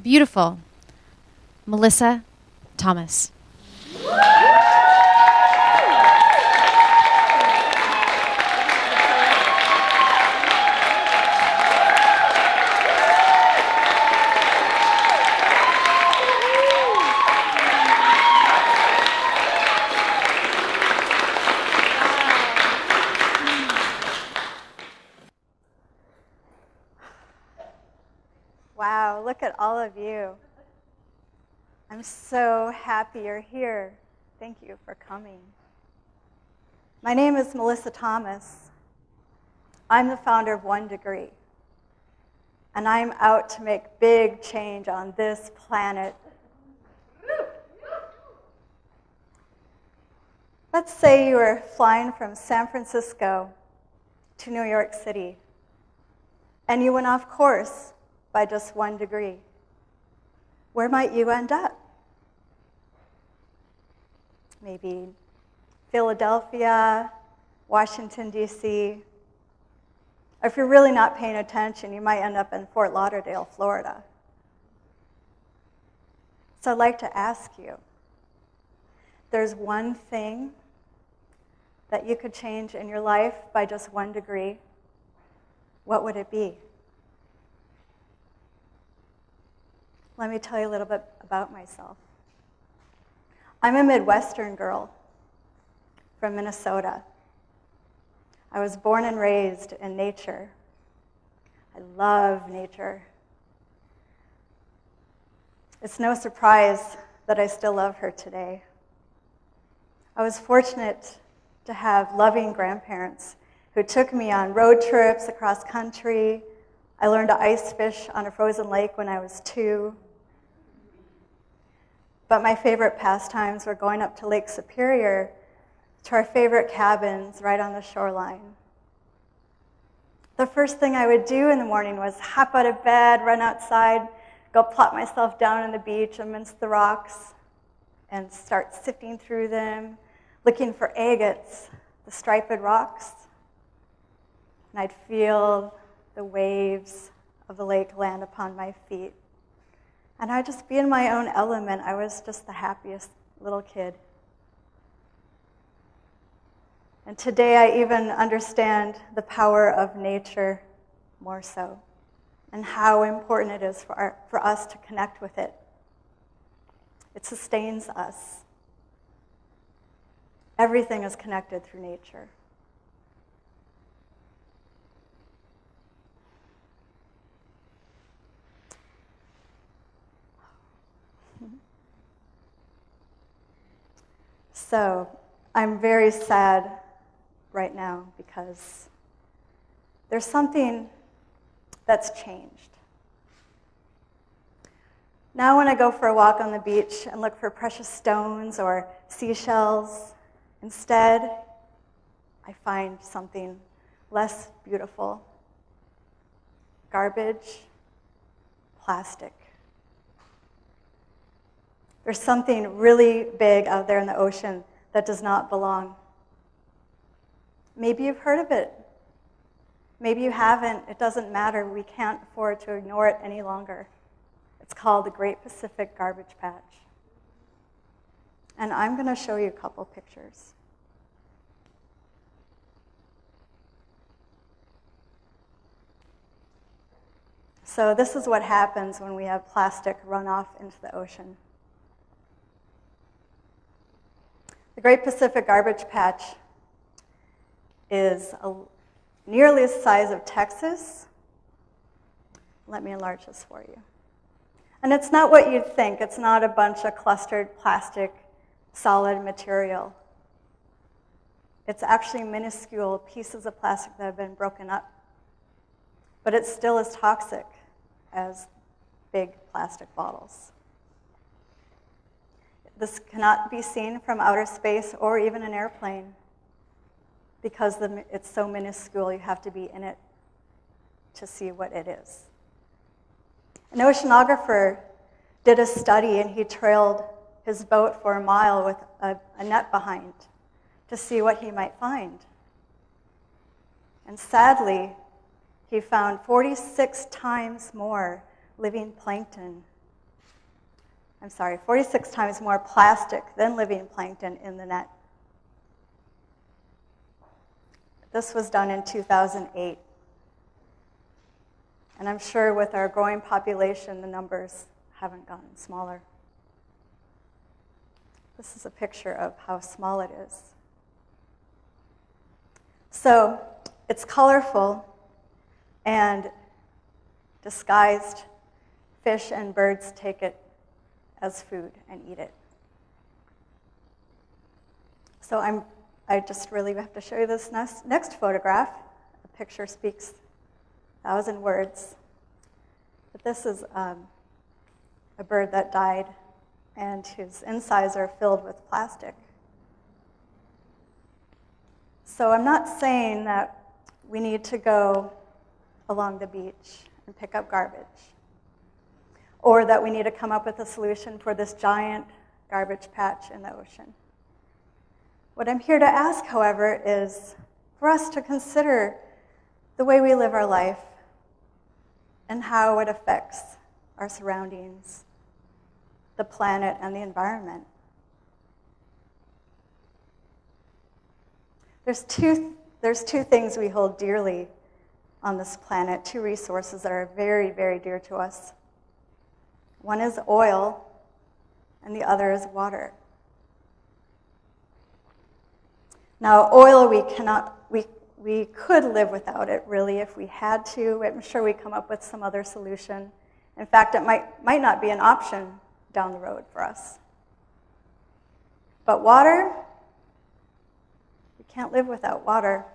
the beautiful Melissa Thomas. Wow, look at all of you. I'm so happy you're here. Thank you for coming. My name is Melissa Thomas. I'm the founder of One Degree. And I'm out to make big change on this planet. Let's say you were flying from San Francisco to New York City, and you went off course by just 1 degree. Where might you end up? Maybe Philadelphia, Washington, D.C. Or if you're really not paying attention, you might end up in Fort Lauderdale, Florida. So I'd like to ask you, there's one thing that you could change in your life by just 1 degree. What would it be? Let me tell you a little bit about myself. I'm a Midwestern girl from Minnesota. I was born and raised in nature. I love nature. It's no surprise that I still love her today. I was fortunate to have loving grandparents who took me on road trips across country. I learned to ice fish on a frozen lake when I was 2. But my favorite pastimes were going up to Lake Superior to our favorite cabins right on the shoreline. The first thing I would do in the morning was hop out of bed, run outside, go plop myself down on the beach amidst the rocks, and start sifting through them, looking for agates, the striped rocks. And I'd feel the waves of the lake land upon my feet. And I'd just be in my own element. I was just the happiest little kid. And today I even understand the power of nature more so, and how important it is for us to connect with it. It sustains us. Everything is connected through nature. So I'm very sad right now because there's something that's changed. Now when I go for a walk on the beach and look for precious stones or seashells, instead I find something less beautiful. Garbage, plastic. There's something really big out there in the ocean that does not belong. Maybe you've heard of it. Maybe you haven't. It doesn't matter. We can't afford to ignore it any longer. It's called the Great Pacific Garbage Patch. And I'm going to show you a couple pictures. So this is what happens when we have plastic runoff into the ocean. The Great Pacific Garbage Patch is nearly the size of Texas. Let me enlarge this for you. And it's not what you'd think. It's not a bunch of clustered plastic, solid material. It's actually minuscule pieces of plastic that have been broken up. But it's still as toxic as big plastic bottles. This cannot be seen from outer space or even an airplane because it's so minuscule, you have to be in it to see what it is. An oceanographer did a study and he trailed his boat for a mile with a net behind to see what he might find. And sadly, he found 46 times more living plankton 46 times more plastic than living plankton in the net. This was done in 2008. And I'm sure with our growing population, the numbers haven't gotten smaller. This is a picture of how small it is. So it's colorful, and disguised fish and birds take it as food and eat it. So I just really have to show you this next photograph. The picture speaks 1,000 words. But this is a bird that died, and his insides are filled with plastic. So I'm not saying that we need to go along the beach and pick up garbage, or that we need to come up with a solution for this giant garbage patch in the ocean. What I'm here to ask, however, is for us to consider the way we live our life and how it affects our surroundings, the planet, and the environment. There's two things we hold dearly on this planet, two resources that are very, very dear to us. One is oil, and the other is water. Now, oil, we could live without it, really, if we had to. I'm sure we'd come up with some other solution. In fact, it might not be an option down the road for us. But water, we can't live without water.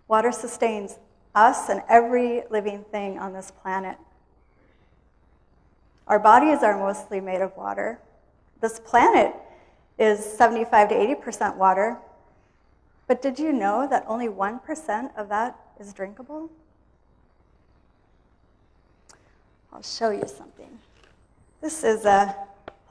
Water sustains us and every living thing on this planet. Our bodies are mostly made of water. This planet is 75 to 80% water. But did you know that only 1% of that is drinkable? I'll show you something. This is a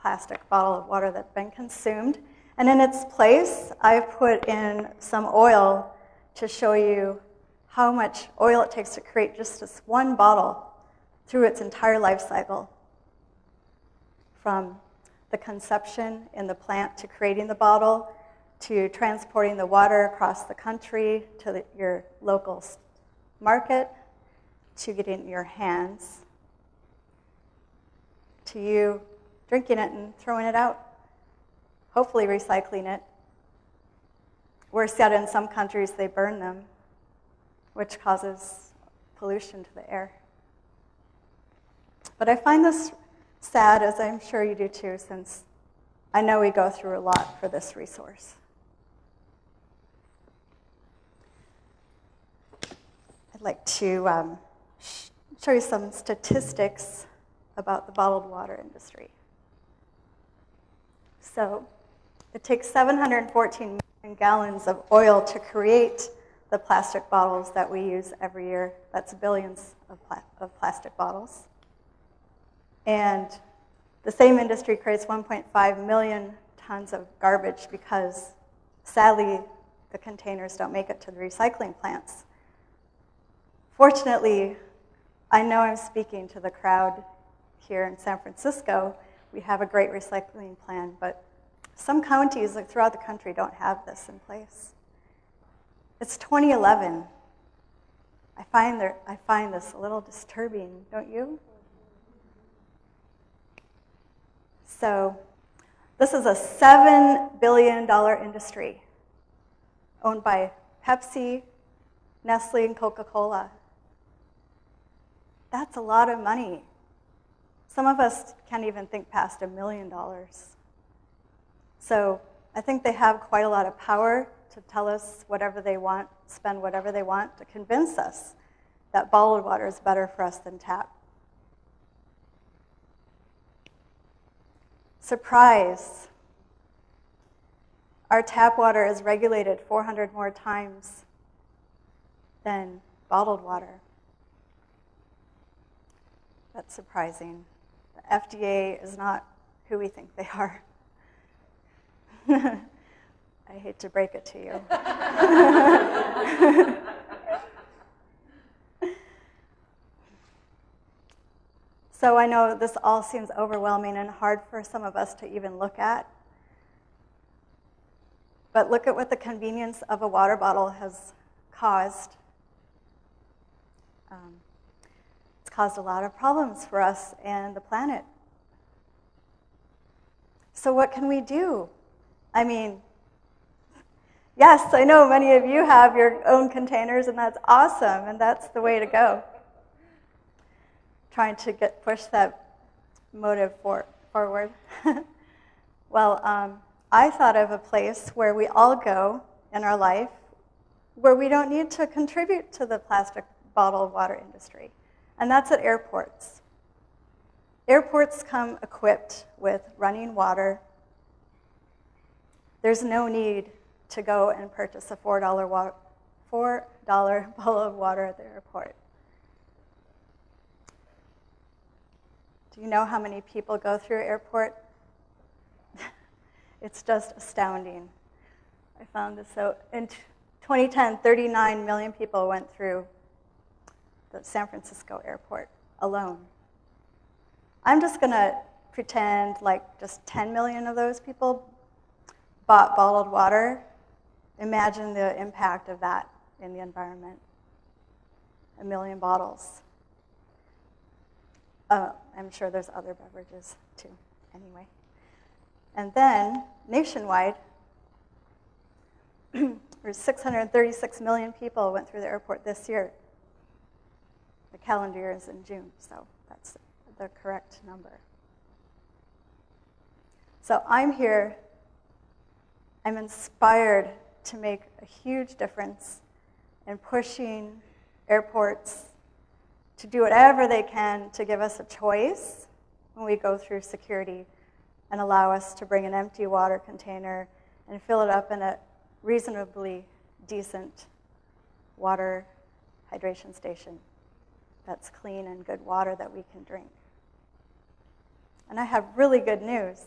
plastic bottle of water that's been consumed. And in its place, I've put in some oil to show you how much oil it takes to create just this one bottle through its entire life cycle. From the conception in the plant to creating the bottle, to transporting the water across the country to your local market, to getting it in your hands, to you drinking it and throwing it out, hopefully recycling it. Worse yet, in some countries, they burn them, which causes pollution to the air. But I find this sad, as I'm sure you do too, since I know we go through a lot for this resource. I'd like to show you some statistics about the bottled water industry. So it takes 714 million gallons of oil to create the plastic bottles that we use every year. That's billions of plastic bottles. And the same industry creates 1.5 million tons of garbage because, sadly, the containers don't make it to the recycling plants. Fortunately, I know I'm speaking to the crowd here in San Francisco. We have a great recycling plan, but some counties throughout the country don't have this in place. It's 2011. I find this a little disturbing, don't you? So this is a $7 billion industry owned by Pepsi, Nestle, and Coca-Cola. That's a lot of money. Some of us can't even think past $1 million. So I think they have quite a lot of power to tell us whatever they want, spend whatever they want to convince us that bottled water is better for us than tap. Surprise! Our tap water is regulated 400 more times than bottled water. That's surprising. The FDA is not who we think they are. I hate to break it to you. So I know this all seems overwhelming and hard for some of us to even look at. But look at what the convenience of a water bottle has caused. It's caused a lot of problems for us and the planet. So what can we do? I mean, yes, I know many of you have your own containers, and that's awesome, and that's the way to go. Trying to push that motive forward. Well, I thought of a place where we all go in our life where we don't need to contribute to the plastic bottled water industry, and that's at airports. Airports come equipped with running water. There's no need to go and purchase a $4 bottle of water at the airport. Do you know how many people go through airport? It's just astounding. I found this out. In 2010, 39 million people went through the San Francisco airport alone. I'm just going to pretend like just 10 million of those people bought bottled water. Imagine the impact of that in the environment. 1 million bottles. I'm sure there's other beverages too, anyway. And then, nationwide, there's 636 million people went through the airport this year. The calendar year is in June, so that's the correct number. So I'm here, I'm inspired to make a huge difference in pushing airports to do whatever they can to give us a choice when we go through security and allow us to bring an empty water container and fill it up in a reasonably decent water hydration station that's clean and good water that we can drink. And I have really good news.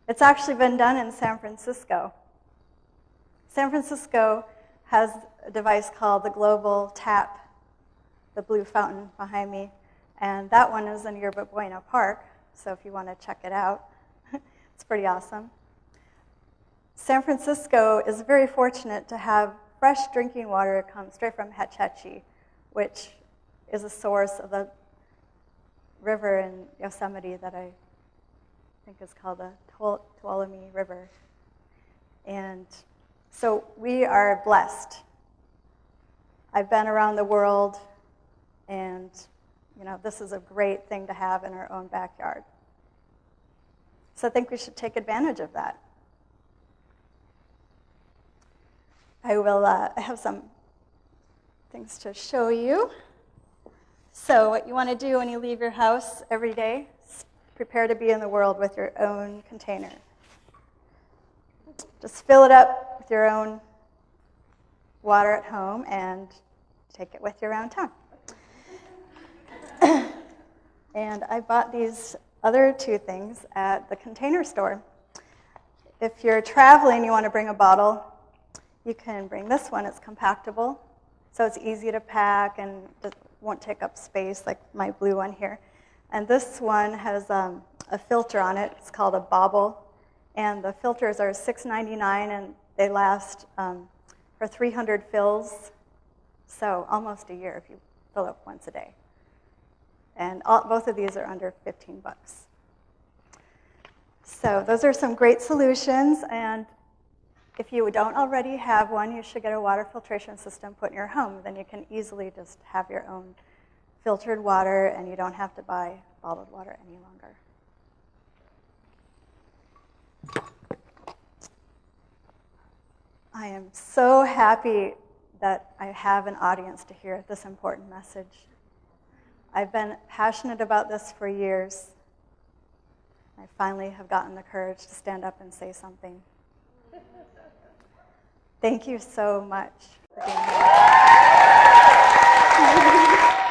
It's actually been done in San Francisco. San Francisco has a device called the Global Tap, the blue fountain behind me, and that one is in Yerba Buena Park, so if you want to check it out, it's pretty awesome. San Francisco is very fortunate to have fresh drinking water come straight from Hetch Hetchy, which is a source of the river in Yosemite that I think is called the Tuolumne River. And so we are blessed. I've been around the world, and this is a great thing to have in our own backyard. So I think we should take advantage of that. I have some things to show you. So what you want to do when you leave your house every day is prepare to be in the world with your own container. Just fill it up with your own water at home and take it with you around town. And I bought these other two things at the Container Store. If you're traveling, you want to bring a bottle, you can bring this one. It's compactable, so it's easy to pack and it won't take up space like my blue one here. And this one has a filter on it. It's called a bobble. And the filters are $6.99, and they last for 300 fills, so almost a year if you fill up once a day. And both of these are under 15 bucks. So those are some great solutions, and if you don't already have one, you should get a water filtration system put in your home. Then you can easily just have your own filtered water, and you don't have to buy bottled water any longer. I am so happy that I have an audience to hear this important message. I've been passionate about this for years. I finally have gotten the courage to stand up and say something. Thank you so much for being here.